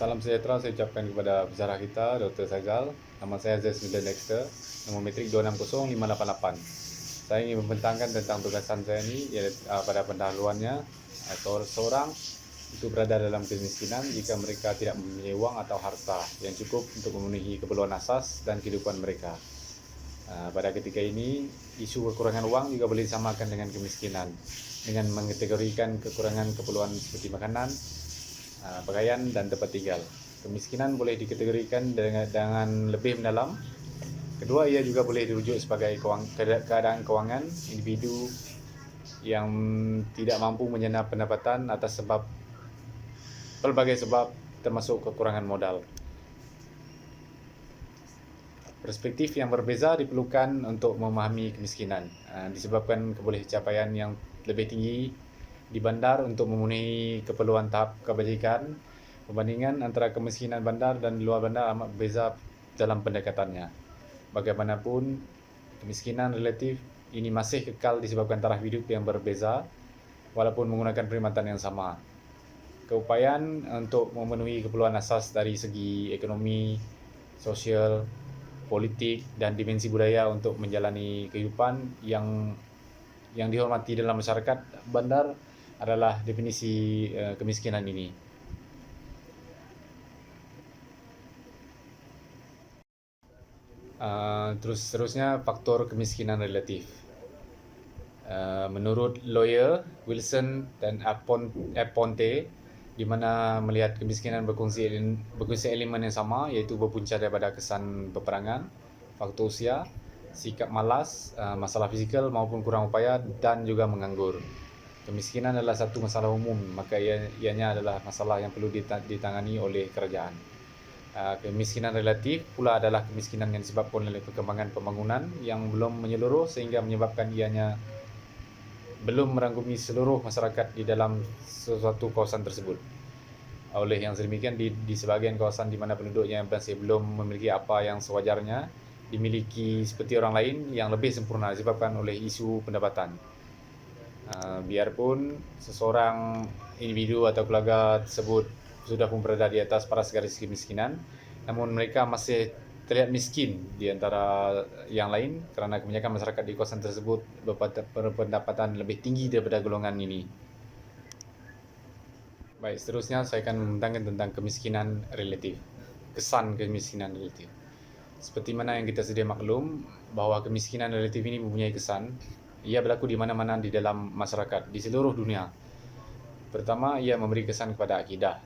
Salam sejahtera saya ucapkan kepada pensyarah kita, Dr. Saizal. Nama saya Zesmida Dexter, nombor metrik 260588. Saya ingin membentangkan tentang tugasan saya ini pada pendahuluannya, seorang itu berada dalam kemiskinan jika mereka tidak mempunyai uang atau harta yang cukup untuk memenuhi keperluan asas dan kehidupan mereka. Pada ketika ini, isu kekurangan uang juga boleh disamakan dengan kemiskinan dengan mengkategorikan kekurangan keperluan seperti makanan, pakaian dan tempat tinggal. Kemiskinan boleh dikategorikan dengan lebih mendalam. Kedua, ia juga boleh dirujuk sebagai keadaan kewangan individu yang tidak mampu menyenap pendapatan atas pelbagai sebab termasuk kekurangan modal. Perspektif yang berbeza diperlukan untuk memahami kemiskinan, disebabkan keboleh capaian yang lebih tinggi di bandar untuk memenuhi keperluan tahap kebajikan. Perbandingan antara kemiskinan bandar dan luar bandar amat berbeza dalam pendekatannya. Bagaimanapun, kemiskinan relatif ini masih kekal disebabkan taraf hidup yang berbeza walaupun menggunakan perkhidmatan yang sama. Keupayaan untuk memenuhi keperluan asas dari segi ekonomi, sosial, politik dan dimensi budaya untuk menjalani kehidupan yang dihormati dalam masyarakat bandar adalah definisi kemiskinan ini. Terusnya faktor kemiskinan relatif. Menurut lawyer Wilson dan Aponte, di mana melihat kemiskinan berkongsi elemen yang sama, iaitu berpunca daripada kesan peperangan, faktor usia, sikap malas, masalah fizikal maupun kurang upaya dan juga menganggur. Kemiskinan adalah satu masalah umum, maka ianya adalah masalah yang perlu ditangani oleh kerajaan. Kemiskinan relatif pula adalah kemiskinan yang disebabkan oleh perkembangan pembangunan yang belum menyeluruh sehingga menyebabkan ianya belum merangkumi seluruh masyarakat di dalam sesuatu kawasan tersebut. Oleh yang sedemikian, di sebahagian kawasan di mana penduduknya masih belum memiliki apa yang sewajarnya dimiliki seperti orang lain yang lebih sempurna disebabkan oleh isu pendapatan. Biarpun seseorang individu atau keluarga tersebut sudah pun berada di atas paras garis kemiskinan, namun mereka masih terlihat miskin di antara yang lain kerana kebanyakan masyarakat di kawasan tersebut berpendapatan lebih tinggi daripada golongan ini. Baik, seterusnya saya akan membentangkan tentang kemiskinan relatif. Kesan kemiskinan relatif. Seperti mana yang kita sedia maklum, bahawa kemiskinan relatif ini mempunyai kesan. Ia berlaku di mana-mana di dalam masyarakat, di seluruh dunia. Pertama, ia memberi kesan kepada akidah.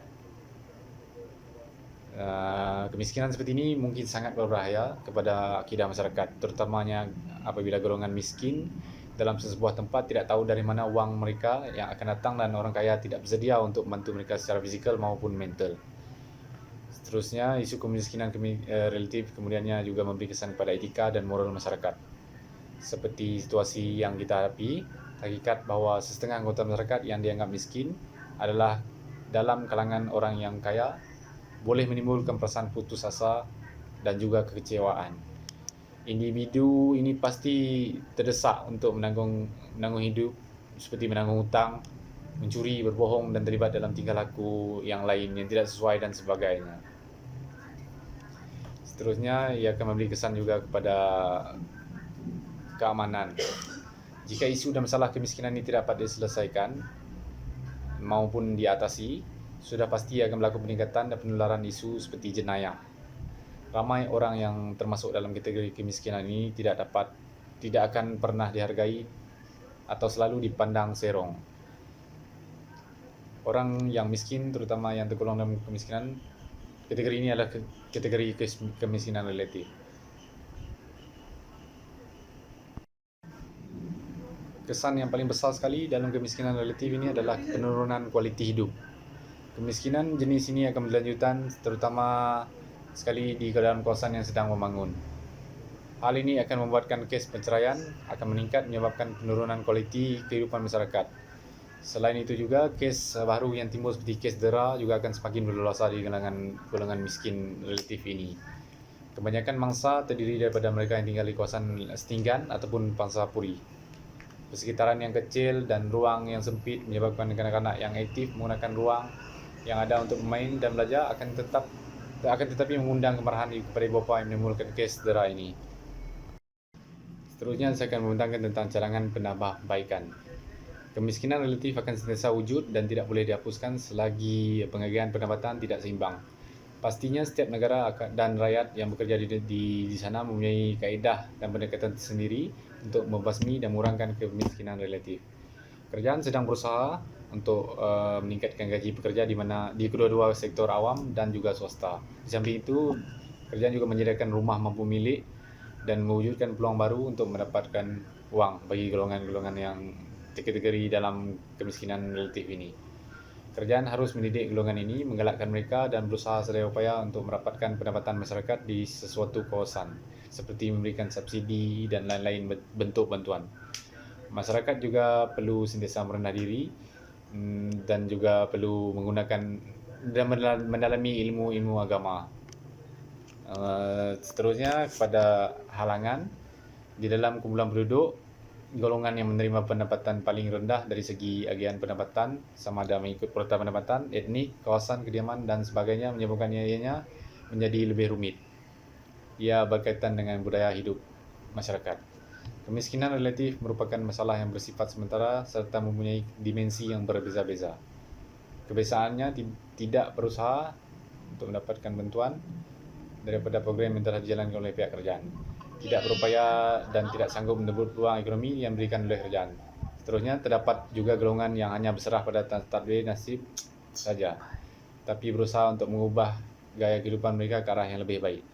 Kemiskinan seperti ini mungkin sangat berbahaya kepada akidah masyarakat, terutamanya apabila golongan miskin dalam sebuah tempat tidak tahu dari mana wang mereka yang akan datang dan orang kaya tidak bersedia untuk membantu mereka secara fizikal maupun mental. Seterusnya, isu kemiskinan relatif kemudiannya juga memberi kesan kepada etika dan moral masyarakat. Seperti situasi yang kita hadapi, hakikat bahawa setengah anggota masyarakat yang dianggap miskin adalah dalam kalangan orang yang kaya boleh menimbulkan perasaan putus asa dan juga kekecewaan. Individu ini pasti terdesak untuk menanggung hidup seperti menanggung hutang, mencuri, berbohong dan terlibat dalam tingkah laku yang lain yang tidak sesuai dan sebagainya. Seterusnya, ia akan memberi kesan juga kepada keamanan. Jika isu dan masalah kemiskinan ini tidak dapat diselesaikan maupun diatasi, sudah pasti akan berlaku peningkatan dan penularan isu seperti jenayah. Ramai orang yang termasuk dalam kategori kemiskinan ini tidak akan pernah dihargai atau selalu dipandang serong. Orang yang miskin, terutama yang tergolong dalam kemiskinan, kategori ini adalah kategori kemiskinan relatif. Kesan yang paling besar sekali dalam kemiskinan relatif ini adalah penurunan kualiti hidup. Kemiskinan jenis ini akan berlanjutan terutama sekali di dalam kawasan yang sedang membangun. Hal ini akan membuatkan kes penceraian akan meningkat menyebabkan penurunan kualiti kehidupan masyarakat. Selain itu juga, kes baru yang timbul seperti kes dera juga akan semakin berleluasa di golongan miskin relatif ini. Kebanyakan mangsa terdiri daripada mereka yang tinggal di kawasan setinggan ataupun pangsa puri. Persekitaran yang kecil dan ruang yang sempit menyebabkan kanak-kanak yang aktif menggunakan ruang yang ada untuk bermain dan belajar akan tetapi mengundang kemarahan kepada ibu bapa yang menimbulkan kes cedera ini. Seterusnya saya akan membentangkan tentang cadangan penambahbaikan. Kemiskinan relatif akan sentiasa wujud dan tidak boleh dihapuskan selagi penghargaan pendapatan tidak seimbang. Pastinya setiap negara dan rakyat yang bekerja di sana mempunyai kaedah dan pendekatan tersendiri untuk membasmi dan mengurangkan kemiskinan relatif. Kerajaan sedang berusaha untuk meningkatkan gaji pekerja di kedua-dua sektor awam dan juga swasta. Di samping itu, kerajaan juga menyediakan rumah mampu milik dan mewujudkan peluang baru untuk mendapatkan wang bagi golongan-golongan yang kategori dalam kemiskinan relatif ini. Kerajaan harus mendidik golongan ini, menggalakkan mereka dan berusaha sedaya upaya untuk mendapatkan pendapatan masyarakat di sesuatu kawasan, seperti memberikan subsidi dan lain-lain bentuk bantuan. Masyarakat juga perlu sentiasa merendah diri dan juga perlu menggunakan dan mendalami ilmu-ilmu agama. Seterusnya kepada halangan di dalam kumpulan penduduk, golongan yang menerima pendapatan paling rendah dari segi agian pendapatan sama ada mengikut purata pendapatan, etnik, kawasan kediaman dan sebagainya menyebabkan ianya menjadi lebih rumit. Ia berkaitan dengan budaya hidup masyarakat. Kemiskinan relatif merupakan masalah yang bersifat sementara serta mempunyai dimensi yang berbeza-beza. Kebiasaannya tidak berusaha untuk mendapatkan bantuan daripada program yang telah dijalankan oleh pihak kerajaan, tidak berupaya dan tidak sanggup menebut peluang ekonomi yang diberikan oleh kerajaan. Seterusnya, terdapat juga golongan yang hanya berserah pada takdir nasib saja, tapi berusaha untuk mengubah gaya kehidupan mereka ke arah yang lebih baik.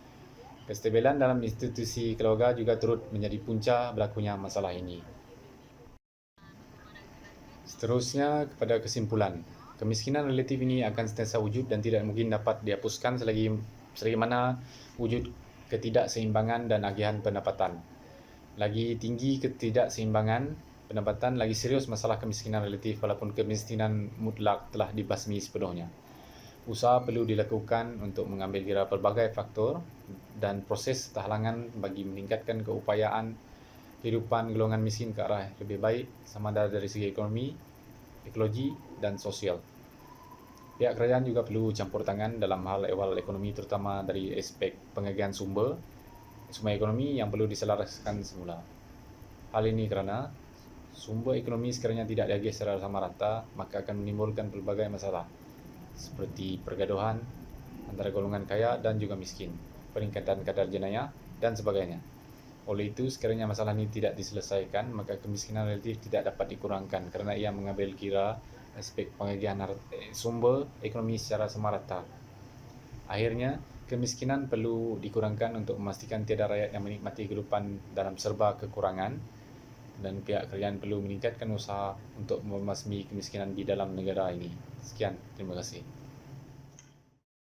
Kestabilan dalam institusi keluarga juga turut menjadi punca berlakunya masalah ini. Seterusnya, kepada kesimpulan, kemiskinan relatif ini akan sentiasa wujud dan tidak mungkin dapat dihapuskan selagi mana wujud ketidakseimbangan dan agihan pendapatan. Lagi tinggi ketidakseimbangan pendapatan, lagi serius masalah kemiskinan relatif walaupun kemiskinan mutlak telah dibasmi sepenuhnya. Usaha perlu dilakukan untuk mengambil kira pelbagai faktor dan proses halangan bagi meningkatkan keupayaan kehidupan golongan miskin ke arah lebih baik sama ada dari segi ekonomi, ekologi, dan sosial. Pihak kerajaan juga perlu campur tangan dalam hal ehwal ekonomi terutama dari aspek pengagihan sumber ekonomi yang perlu diselaraskan semula. Hal ini kerana sumber ekonomi sekiranya tidak diagih secara sama rata, maka akan menimbulkan pelbagai masalah seperti pergaduhan antara golongan kaya dan juga miskin, peningkatan kadar jenayah, dan sebagainya. Oleh itu, sekiranya masalah ini tidak diselesaikan, maka kemiskinan relatif tidak dapat dikurangkan kerana ia mengambil kira aspek pengagihan sumber ekonomi secara sama rata. Akhirnya, kemiskinan perlu dikurangkan untuk memastikan tiada rakyat yang menikmati kehidupan dalam serba kekurangan dan pihak kerajaan perlu meningkatkan usaha untuk membasmi kemiskinan di dalam negara ini. Sekian, terima kasih.